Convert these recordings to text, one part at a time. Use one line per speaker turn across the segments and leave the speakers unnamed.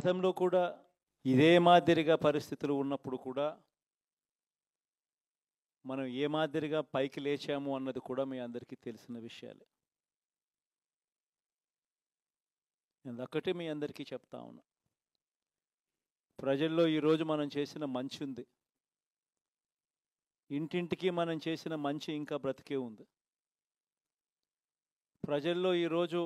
గతంలో కూడా ఇదే మాదిరిగా పరిస్థితులు ఉన్నప్పుడు కూడా మనం ఏ మాదిరిగా పైకి లేచాము అన్నది కూడా మీ అందరికీ తెలిసిన విషయాలే. నేను ఒక్కటే మీ అందరికీ చెప్తా ఉన్నా, ప్రజల్లో ఈరోజు మనం చేసిన మంచి ఉంది, ఇంటింటికి మనం చేసిన మంచి ఇంకా బ్రతికే ఉంది. ప్రజల్లో ఈరోజు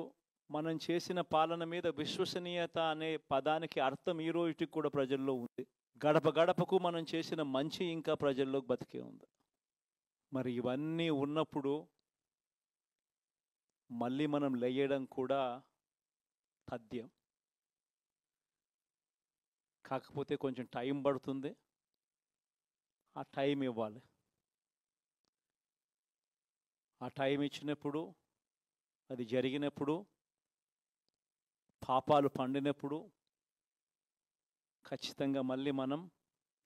మనం చేసిన పాలన మీద విశ్వసనీయత అనే పదానికి అర్థం ఈ రోజుకి కూడా ప్రజల్లో ఉంది. గడప గడపకు మనం చేసిన మంచి ఇంకా ప్రజల్లో బతికే ఉంది. మరి ఇవన్నీ ఉన్నప్పుడు మళ్ళీ మనం లేయడం కూడా తథ్యం. కాకపోతే కొంచెం టైం పడుతుంది, ఆ టైం ఇవ్వాలి. ఆ టైం ఇచ్చినప్పుడు, అది జరిగినప్పుడు, పాపాలు పండినప్పుడు ఖచ్చితంగా మళ్ళీ మనం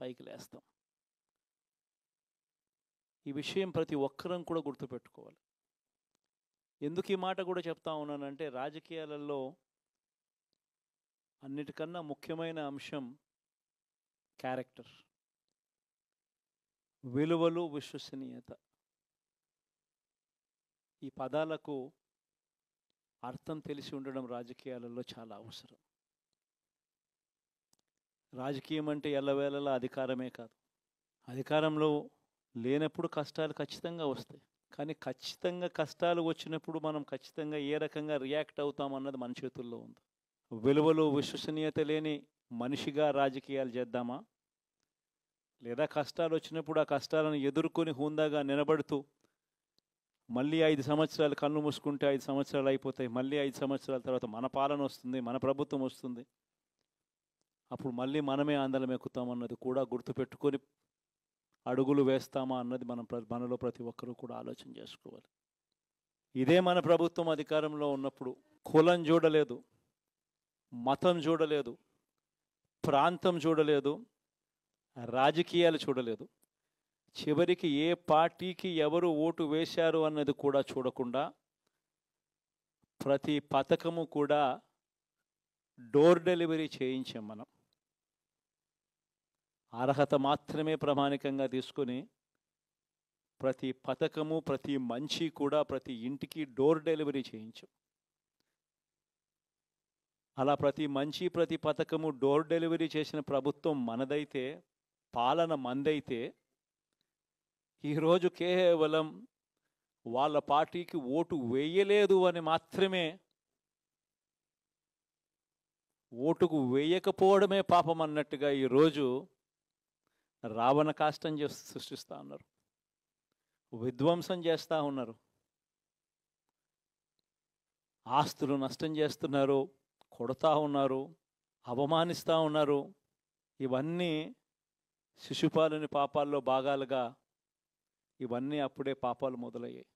పైకి లేస్తాం. ఈ విషయం ప్రతి ఒక్కరం కూడా గుర్తుపెట్టుకోవాలి. ఎందుకు ఈ మాట కూడా చెప్తా ఉన్నానంటే, రాజకీయాలలో అన్నిటికన్నా ముఖ్యమైన అంశం క్యారెక్టర్, విలువలు, విశ్వసనీయత. ఈ పదాలకు అర్థం తెలిసి ఉండడం రాజకీయాలలో చాలా అవసరం. రాజకీయం అంటే ఎల్లవేళలా అధికారమే కాదు. అధికారంలో లేనప్పుడు కష్టాలు ఖచ్చితంగా వస్తాయి, కానీ ఖచ్చితంగా కష్టాలు వచ్చినప్పుడు మనం ఖచ్చితంగా ఏ రకంగా రియాక్ట్ అవుతాం అన్నది మన చేతుల్లో ఉంది. విలువలు, విశ్వసనీయత లేని మనిషిగా రాజకీయాలు చేద్దామా, లేదా కష్టాలు వచ్చినప్పుడు ఆ కష్టాలను ఎదుర్కొని హుందాగా నిలబడుతూ మళ్ళీ 5 సంవత్సరాలు కళ్ళు మూసుకుంటే 5 సంవత్సరాలు అయిపోతాయి, మళ్ళీ 5 సంవత్సరాల తర్వాత మన పాలన వస్తుంది, మన ప్రభుత్వం వస్తుంది, అప్పుడు మళ్ళీ మనమే ఆందోళన ఎక్కుతామన్నది కూడా గుర్తుపెట్టుకొని అడుగులు వేస్తామా అన్నది మనలో ప్రతి ఒక్కరూ కూడా ఆలోచన చేసుకోవాలి. ఇదే మన ప్రభుత్వం అధికారంలో ఉన్నప్పుడు కులం చూడలేదు, మతం చూడలేదు, ప్రాంతం చూడలేదు, రాజకీయాలు చూడలేదు, చివరికి ఏ పార్టీకి ఎవరు ఓటు వేశారు అన్నది కూడా చూడకుండా ప్రతి పథకము కూడా డోర్ డెలివరీ చేయించాం. మనం అర్హత మాత్రమే ప్రామాణికంగా తీసుకొని ప్రతి పథకము, ప్రతి మంచి కూడా ప్రతి ఇంటికి డోర్ డెలివరీ చేయించాం. అలా ప్రతి మంచి, ప్రతి పథకము డోర్ డెలివరీ చేసిన ప్రభుత్వం మనదైతే, పాలన మందైతే, ఈరోజు కేవలం వాళ్ళ పార్టీకి ఓటు వేయలేదు అని మాత్రమే, ఓటుకు వేయకపోవడమే పాపం అన్నట్టుగా ఈరోజు రావణ కాష్టం సృష్టిస్తూ ఉన్నారు, విధ్వంసం చేస్తూ ఉన్నారు, ఆస్తులు నష్టం చేస్తున్నారు, కొడతా ఉన్నారు, అవమానిస్తూ ఉన్నారు. ఇవన్నీ శిశుపాలుని పాపాల్లో భాగాలుగా ఇవన్నీ అప్పుడే పాపాలు మొదలయ్యాయి.